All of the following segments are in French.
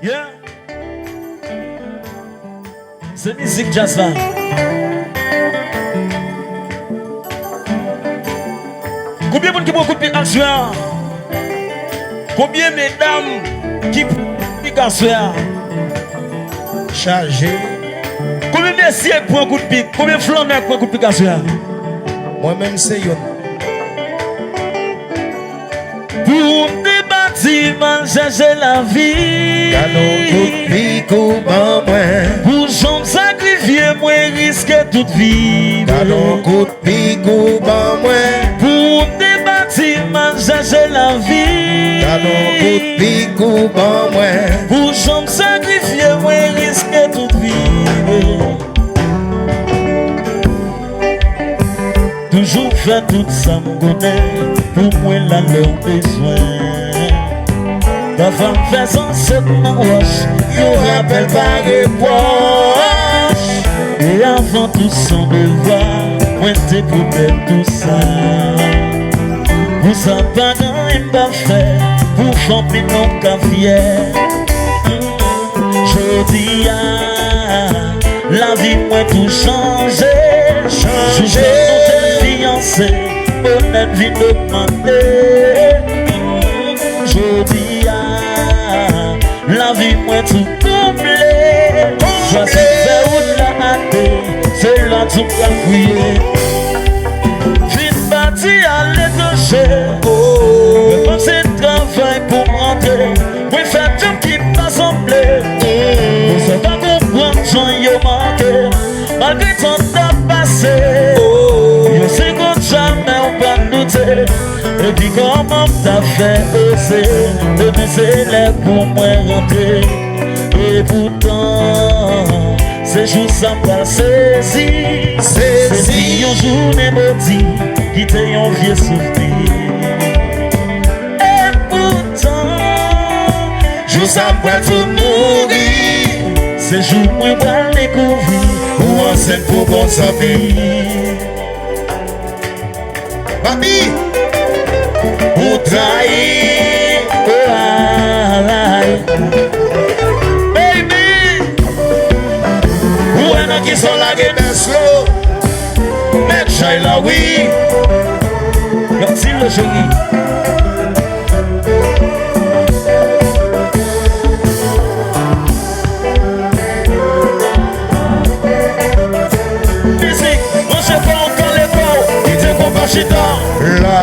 Yeah. C'est musique jazz là. Combien de monde qui prend coup de pied à soir? Combien de mesdames qui prennent à soir? Chargé. Combien de messieurs prennent un coup de pied? Combien de flaneurs prennent un coup de pied à soir? Moi-même, c'est yon. Pour des bâtiments, chercher la vie. Canon coup de pied, coup ban moi. Pour jambes sacrifier, moi risquer toute vie. Canon coup de pied, coup ban moi. Pour des bâtiments, chercher la vie. Canon coup de pied, coup ban moi. Pour jambes sacrifier, moi risquer toute vie. Toujours faire tout ça, me connaît. Pour moi, là, leur besoin. La femme fait sans cette roche, il rappelle par reproche. Et avant tout son devoir, moi t'es pour faire tout ça. Pour ça, pas dans une baffaire, pour champer non qu'à fier. Je dis, la vie, moi tout changer. Changer notre fiancé, honnête vie augmentée. Je dis, la vie, moi tout comblé. Soit si fait ou la hâte, c'est là tout qu'à crier. Vite bâti à l'étranger, mais pas c'est travail pour rentrer. Moi faire tout qui passe en blé. On sait pas comprendre, j'en y ai manqué. Malgré ton temps passé, je sais qu'on jamais on va douter. Et puis comment t'as fait oser de baisser les pour moi rentrer. Et pourtant, ces jours ça m'a saisi. C'est un journée maudit qui t'a un vieux souvenir. Et pourtant, jour ça m'a tout mourir. Ces jours moi va découvrir où on s'aime pour qu'on s'habille. Papi! Ou trahir, baby. Ou en a qui sont là qui est slow. Mec, j'aille là, oui. Merci le chéri. Musique, on sait pas encore les mots. Il te combat chez toi. Là.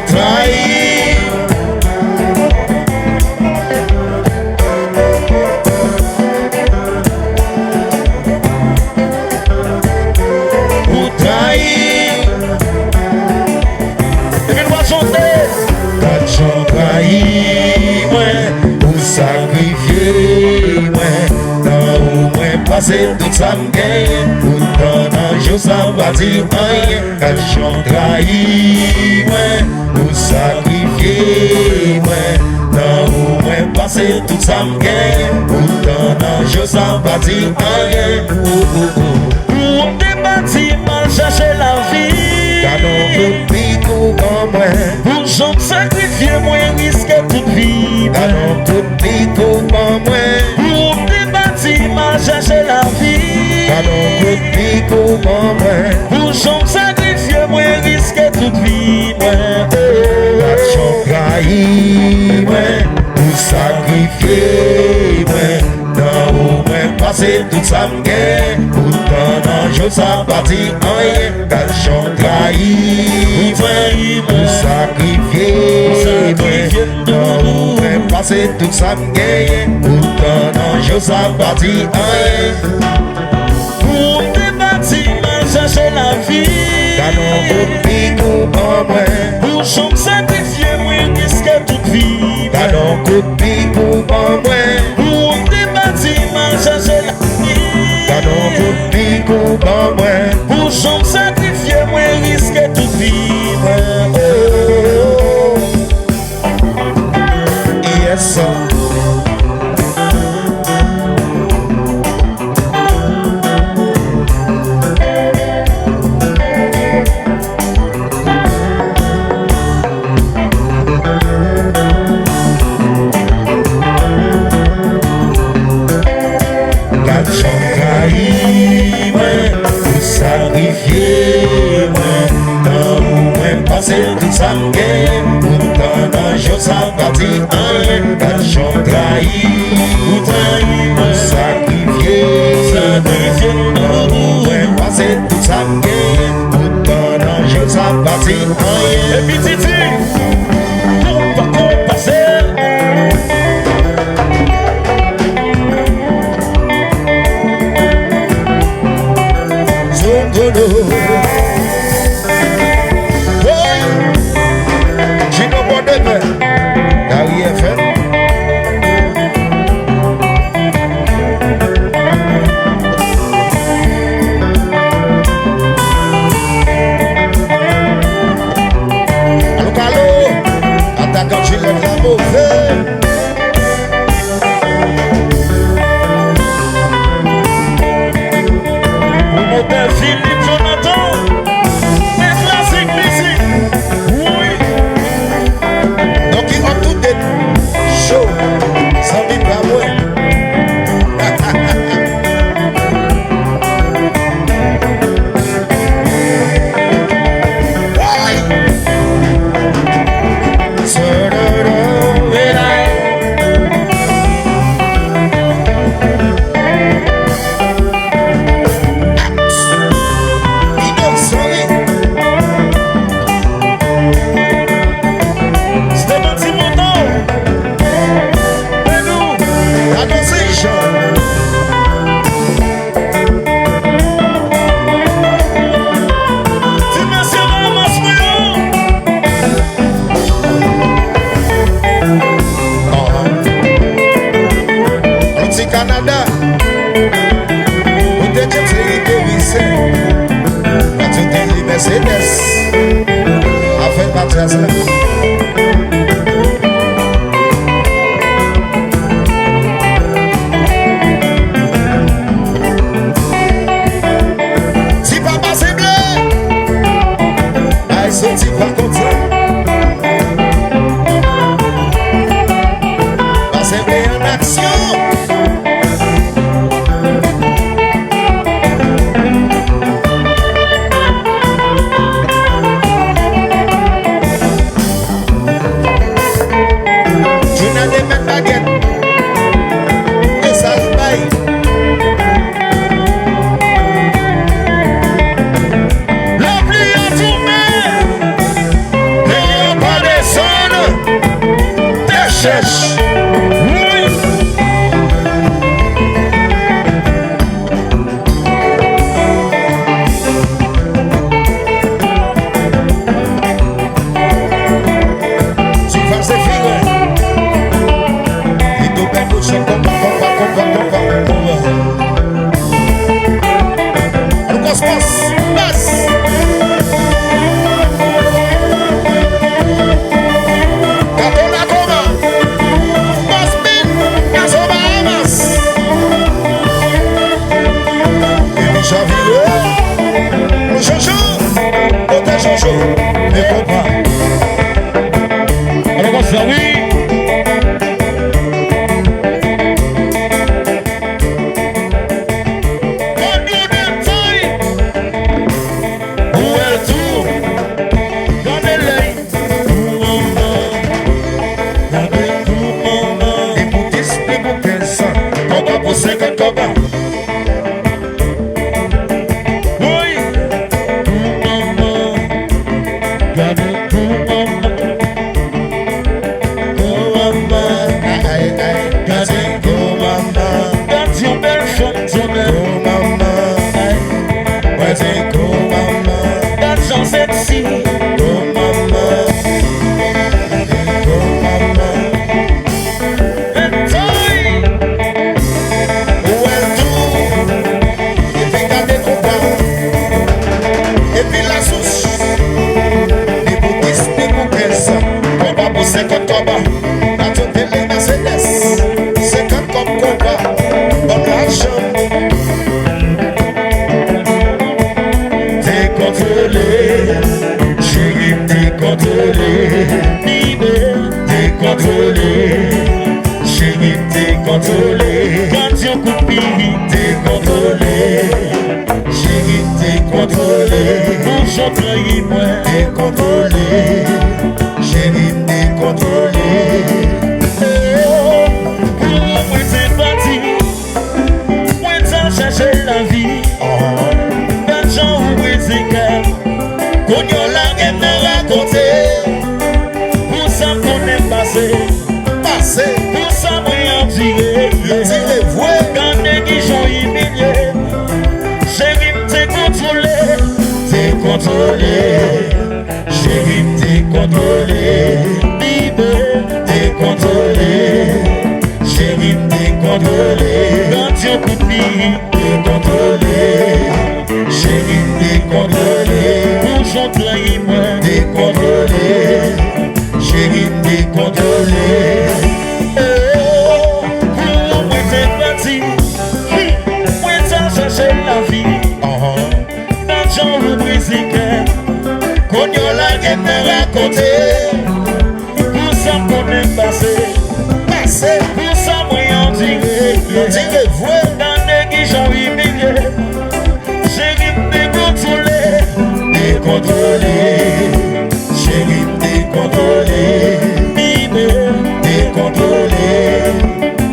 Trahir, ou trahir. Et puis moi chanter. T'as trahi, ouais, ou sacrifié, ouais. Dans où moi passer tout ça m'gagne. Pourtant un jour ça va dire rien. T'as trahi, ouais. Ou sacrifier, ouais. Dans où moi passer tout ça m'gagne. Pourtant un jour ça va dire rien. Pour des bâtiments chercher la vie. Canon coup de pique ou en moi. Pour jambes sacrifier, moi risquer toute vie. Canon coup de pique ou en moi. Pour des bâtiments chercher la vie. Canon coup de pique ou en moi. Pour jambes sacrifier, moi risquer toute vie. L'action trahi, ouais, ou sacrifié, ouais. Dans où moi passer tout ça m'gagne. Pourtant un jour ça va dire rien. L'action trahi, ouais, ou sacrifié, ouais. Dans où moi passer tout ça m'gagne. Pourtant un jour ça va dire rien. Pour des bâtiments chercher la vie. Canon coup de pique ou en moi. Pour jambes sacrifier, moi risquer toute vie. Canon coup de pique ou en moi. Pour des bâtiments chercher la vie. Canon coup de pique ou en moi. Pour jambes sacrifier, moi risquer toute vie. Yes, sir. passé tout ça m'gain. Pourtant dans jour ça parti rien. Quand j'en trahi, ou trahi, sacrifié, ouais, passé tout ça m'gain. Pourtant dans jour ça parti rien. Et puis Titi, non pas qu'on passe. Zongolo. Canada, où t'es James Davis, quand tu t'es Mercedes, avec ma Tesla. Si papa c'est bleu, aïe sorti pas comme ça. Pas c'est bleu en action. Contrôlé, chérie, t'es contrôlé. Bonjour trahi moi. Décontrôlé, chérie décontrôlé. Moi c'est parti. Moi t'as cherché la vie. L'argent ou brisé cœur. Qu'on y a la gueule de raconter. Pour ça qu'on est passé. Pour ça moi en tirer. Quand les guichons humilié. Chérie t'es contrôlé. T'es contrôlé, chérie t'es contrôlé. Bibé. T'es contrôlé, chérie t'es contrôlé. Quand tu coupes. T'es contrôlé, chérie t'es contrôlé. Bonjour trahi moi. T'es contrôlé, chérie t'es contrôlé. Moi c'est parti. Moi t'as cherché la vie. L'argent ou brisé cœur. Qu'on y a la gueule de raconter. Pour ça qu'on est passé. Pour ça moi en dirait. Dans des guichons humiliés. Chérie t'es contrôlé. Décontrôlé, chérie décontrôlé. Bibé. Décontrôlé,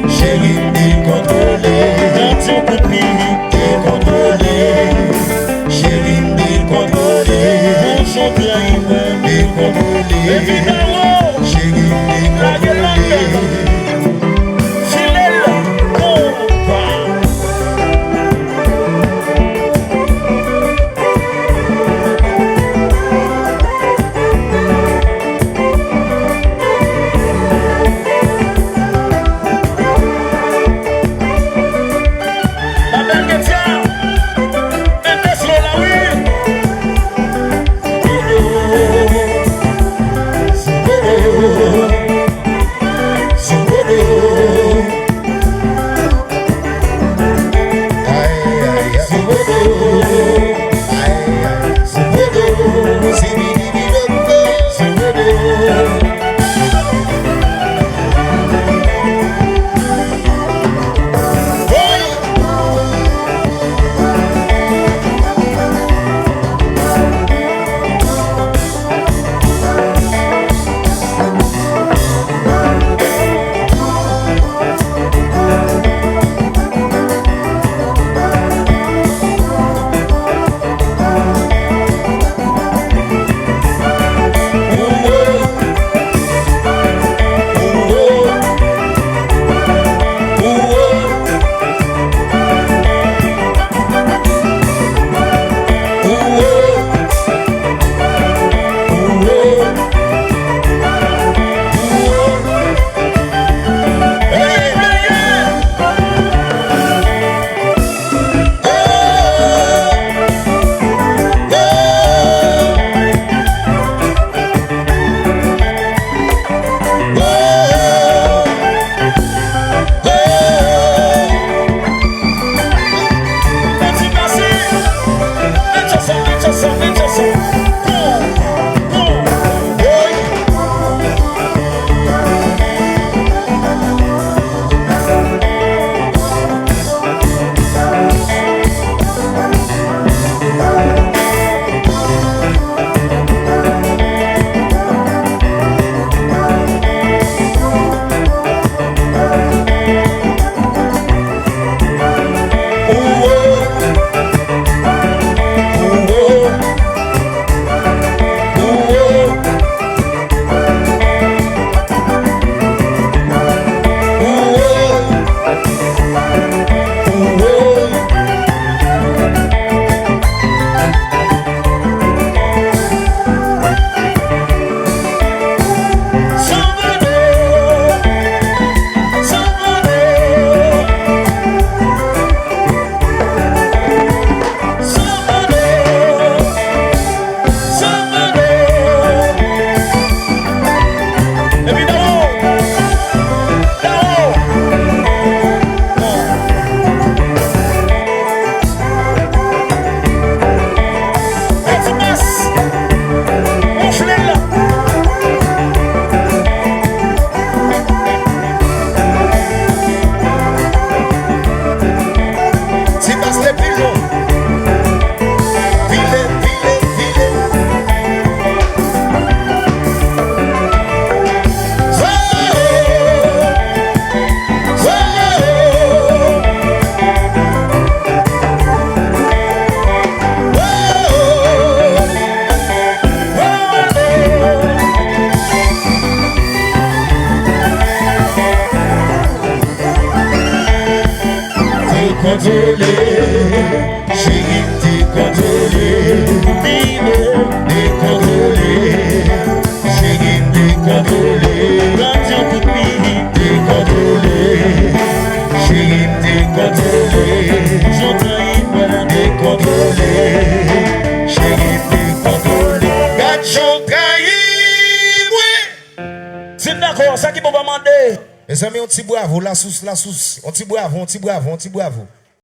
chérie décontrôlé. Quand tu coupes. Décontrôlé, chérie décontrôlé. Bonjour trahi moi. Décontrôlé, Évidemment. chérie La gueule la décontrôlé. gueule. Filet là. Oh, bah. C'est d'accord, ça qui peut pas demander. Mes amis, on petit bravo, la sauce, on petit bravo, on petit bravo, on petit bravo.